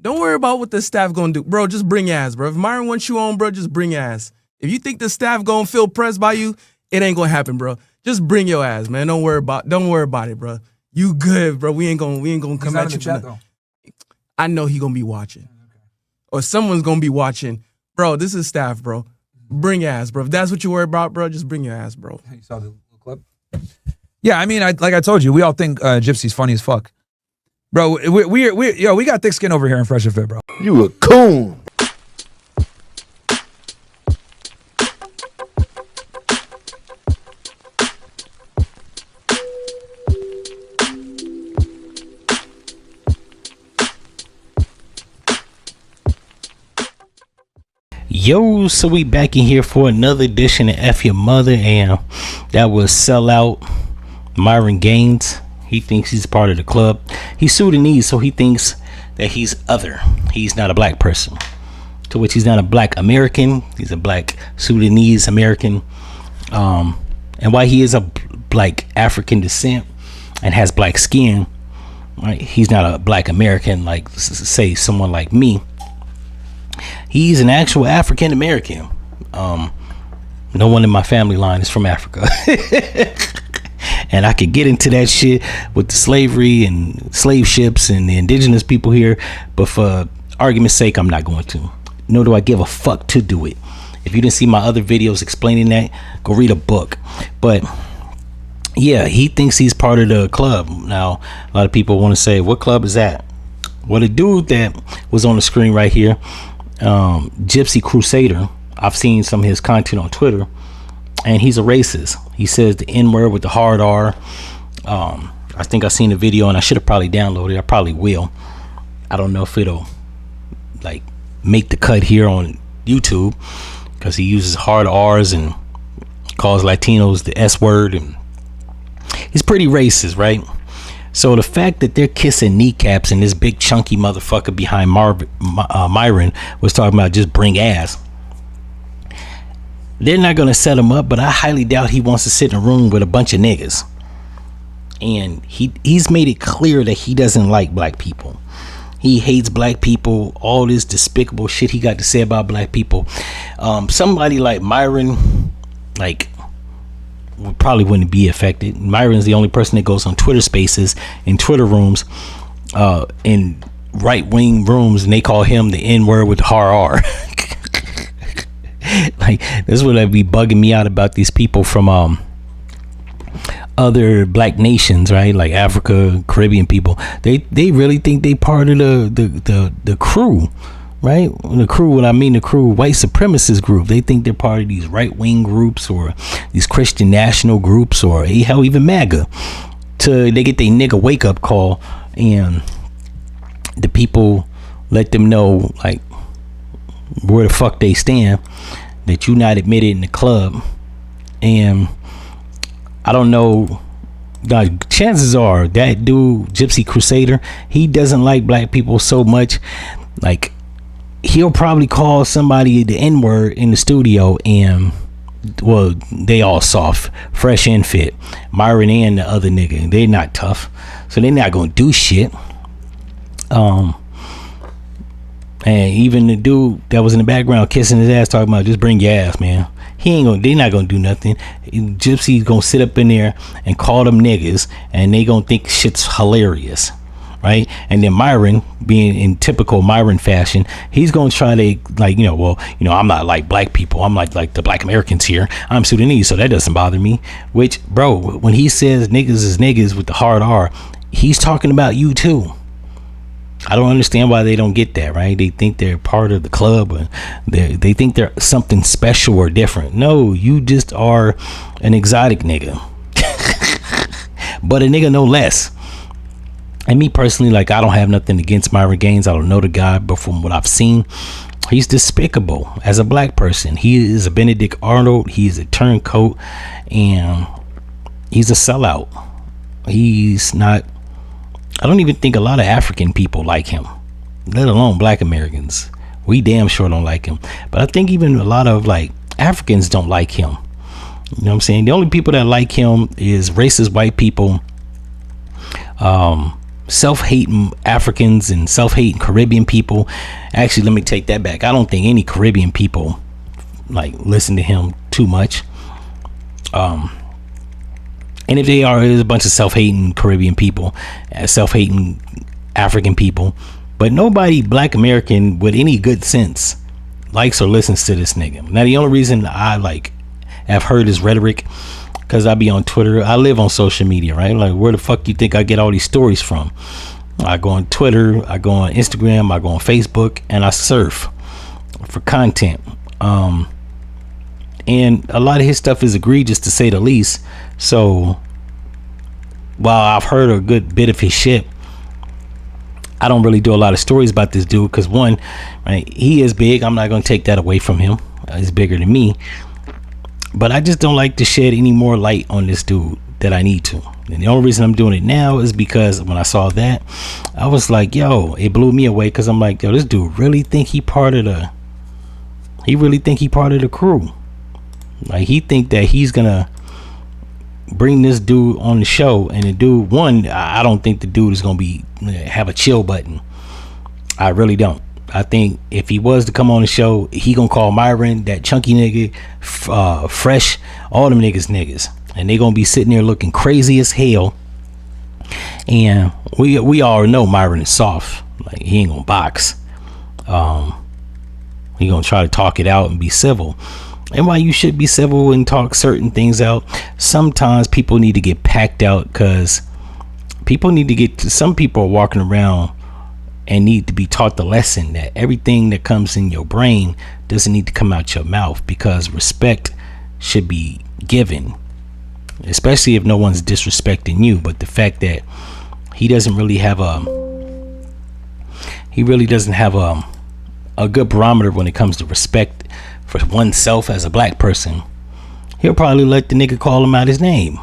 Don't worry about what the staff gonna do, bro. Just bring your ass, bro. If Myron wants you on, bro, just bring your ass. If you think the staff gonna feel pressed by you, it ain't gonna happen, bro. Just bring your ass, man. Don't worry about it, bro. You good, bro. We ain't gonna come at you. Chat, though. I know he gonna be watching, or someone's gonna be watching, bro. This is staff, bro. Bring your ass, bro. If that's what you worry about, bro, just bring your ass, bro. You saw the clip? Yeah, I mean, like I told you, we all think Gypsy's funny as fuck. Bro, we got thick skin over here in Fresh and Fit, bro. You a coon. Yo, so we back in here for another edition of F-ya-Motha, and that was sellout Myron Gaines. He thinks he's part of the club. He's Sudanese, so he thinks that he's other. He's not a black person, to which he's not a black American. He's a black Sudanese American, and why he is a black African descent and has black skin, right? He's not a black American like say someone like me. He's an actual African American. No one in my family line is from Africa. And I could get into that shit with the slavery and slave ships and the indigenous people here, but for argument's sake, I'm not going to. Nor do I give a fuck to do it. If you didn't see my other videos explaining that, go read a book. But yeah, he thinks he's part of the club. Now, a lot of people want to say, what club is that? Well, the dude that was on the screen right here, Gypsy Crusader, I've seen some of his content on Twitter, and he's a racist. He says the N-word with the hard R. I think I've seen the video, and I should have probably downloaded it. I probably will. I don't know if it'll like make the cut here on YouTube, because he uses hard R's and calls Latinos the S word, and he's pretty racist, right? So the fact that they're kissing kneecaps and this big chunky motherfucker behind Myron was talking about just bring ass. They're not going to set him up, but I highly doubt he wants to sit in a room with a bunch of niggas. And he's made it clear that he doesn't like black people. He hates black people, all this despicable shit he got to say about black people. Somebody like Myron, like, probably wouldn't be affected. Myron's the only person that goes on Twitter spaces and Twitter rooms, in right-wing rooms, and they call him the N-word with the hard R. Like, this is what I'd be bugging me out about these people from other black nations, right? Like Africa, Caribbean people. They really think they part of the crew, right? The crew, what I mean, the crew, white supremacist group. They think they're part of these right-wing groups or these Christian national groups, or hell, even MAGA. They get their nigga wake-up call, and the people let them know, like, where the fuck they stand, that you not admitted in the club. And I don't know, chances are that dude Gypsy Crusader, he doesn't like black people so much, like, he'll probably call somebody the N-word in the studio, and well, they all soft, fresh and fit. Myron and the other nigga, they're not tough, so they're not gonna do shit. And even the dude that was in the background kissing his ass, talking about just bring your ass, man. They're not gonna do nothing. Gypsy's gonna sit up in there and call them niggas, and they gonna think shit's hilarious, right? And then Myron, being in typical Myron fashion, he's gonna try to, like, I'm not like black people. I'm like the black Americans here. I'm Sudanese, so that doesn't bother me. Which, bro, when he says niggas is niggas with the hard R, he's talking about you too. I don't understand why they don't get that, right? They think they're part of the club, or they think they're something special or different. No, you just are an exotic nigga. But a nigga no less. And me personally, like, I don't have nothing against Myron Gaines. I don't know the guy, but from what I've seen, he's despicable as a black person. He is a Benedict Arnold. He's a turncoat, and he's a sellout. He's not, I don't even think a lot of African people like him, let alone black Americans. We damn sure don't like him. But I think even a lot of, like, Africans don't like him. You know what I'm saying? The only people that like him is racist white people, self-hating Africans and self-hating Caribbean people. Actually, let me take that back. I don't think any Caribbean people like listen to him too much. And if they are, there's a bunch of self-hating Caribbean people, self-hating African people, but nobody Black American with any good sense likes or listens to this nigga. Now, the only reason I like have heard his rhetoric, because I be on Twitter. I live on social media, right? Like, where the fuck you think I get all these stories from? I go on Twitter, I go on Instagram, I go on Facebook, and I surf for content. And a lot of his stuff is egregious, to say the least. So while I've heard a good bit of his shit, I don't really do a lot of stories about this dude, because one, right, he is big. I'm not going to take that away from him. He's bigger than me. But I just don't like to shed any more light on this dude that I need to. And the only reason I'm doing it now is because when I saw that, I was like, yo, it blew me away, because I'm like, yo, this dude really think he part of the crew. Like, he think that he's gonna bring this dude on the show, and the dude, one, I don't think the dude is gonna have a chill button. I really don't. I think if he was to come on the show, he gonna call Myron, that chunky nigga, Fresh, all them niggas, and they gonna be sitting there looking crazy as hell. And we all know Myron is soft. Like, he ain't gonna box. He gonna try to talk it out and be civil. And while you should be civil and talk certain things out, sometimes people need to get packed out, because some people are walking around and need to be taught the lesson that everything that comes in your brain doesn't need to come out your mouth, because respect should be given, especially if no one's disrespecting you. But the fact that he doesn't have a good barometer when it comes to respect for oneself as a Black person, he'll probably let the nigga call him out his name.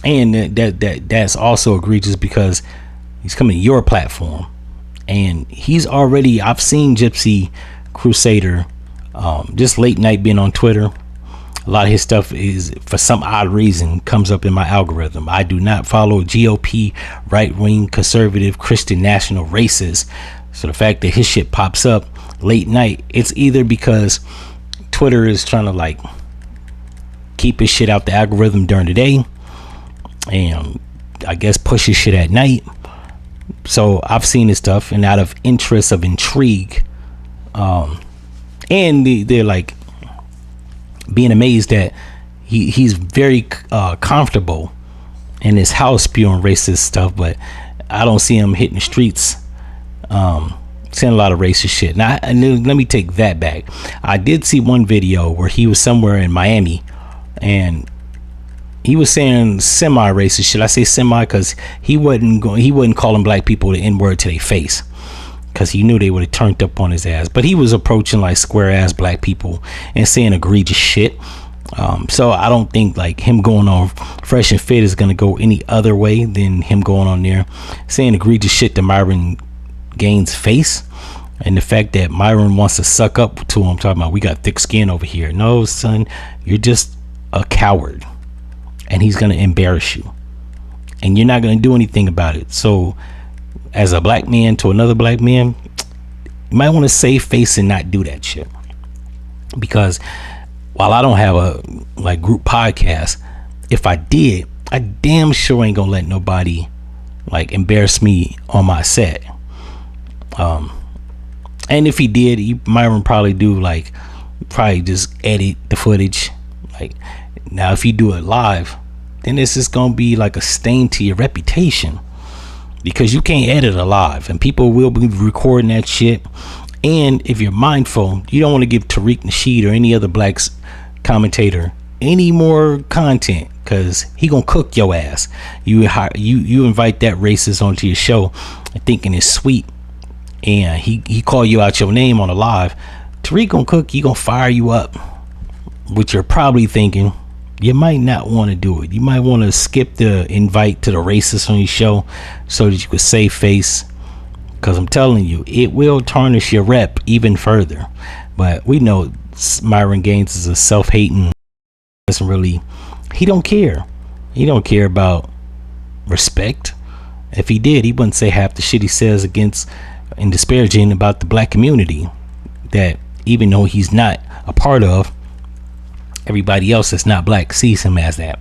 And that's also egregious, because he's coming to your platform, and I've seen Gypsy Crusader just late night being on Twitter. A lot of his stuff is, for some odd reason, comes up in my algorithm. I do not follow GOP, right-wing, conservative, Christian, national, racist. So the fact that his shit pops up late night, it's either because Twitter is trying to like keep his shit out the algorithm during the day, and I guess push his shit at night. So I've seen his stuff, and out of interest of intrigue, and they're like being amazed that he's very comfortable in his house spewing racist stuff, but I don't see him hitting the streets saying a lot of racist shit. Now, and let me take that back. I did see one video where he was somewhere in Miami, and he was saying semi-racist shit. I say semi because he wasn't calling Black people the N-word to their face, because he knew they would have turned up on his ass. But he was approaching like square ass Black people and saying egregious shit. So I don't think like him going on Fresh and Fit is gonna go any other way than him going on there saying egregious shit to Myron Gaines' face. And the fact that Myron wants to suck up to him, talking about we got thick skin over here. No, son, you're just a coward, and he's gonna embarrass you, and you're not gonna do anything about it. So as a Black man to another Black man, you might want to save face and not do that shit. Because while I don't have a like group podcast, if I did, I damn sure ain't gonna let nobody like embarrass me on my set. And if he did, Myron probably just edit the footage. Like, now if you do it live, then this is gonna be like a stain to your reputation, because you can't edit it live, and people will be recording that shit. And if you're mindful, you don't want to give Tariq Nasheed or any other Black commentator any more content, because he gonna cook your ass. You invite that racist onto your show thinking it's sweet, and he call you out your name on a live. Tariq gonna cook, he gonna fire you up, which you're probably thinking you might not want to do it. You might want to skip the invite to the racist on your show so that you could save face, because I'm telling you, it will tarnish your rep even further. But we know Myron Gaines is a self-hating, he don't care about respect. If he did, he wouldn't say half the shit he says against and disparaging about the black community, that even though he's not a part of, everybody else that's not black sees him as that,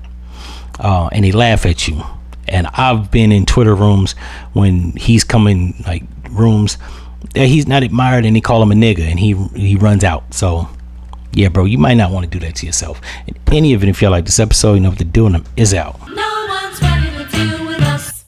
and they laugh at you. And I've been in Twitter rooms when he's coming, like rooms that he's not admired, and they call him a nigga, and he runs out. So yeah, bro, you might not want to do that to yourself. In any event, if y'all like this episode, you know what to do, and is out. No.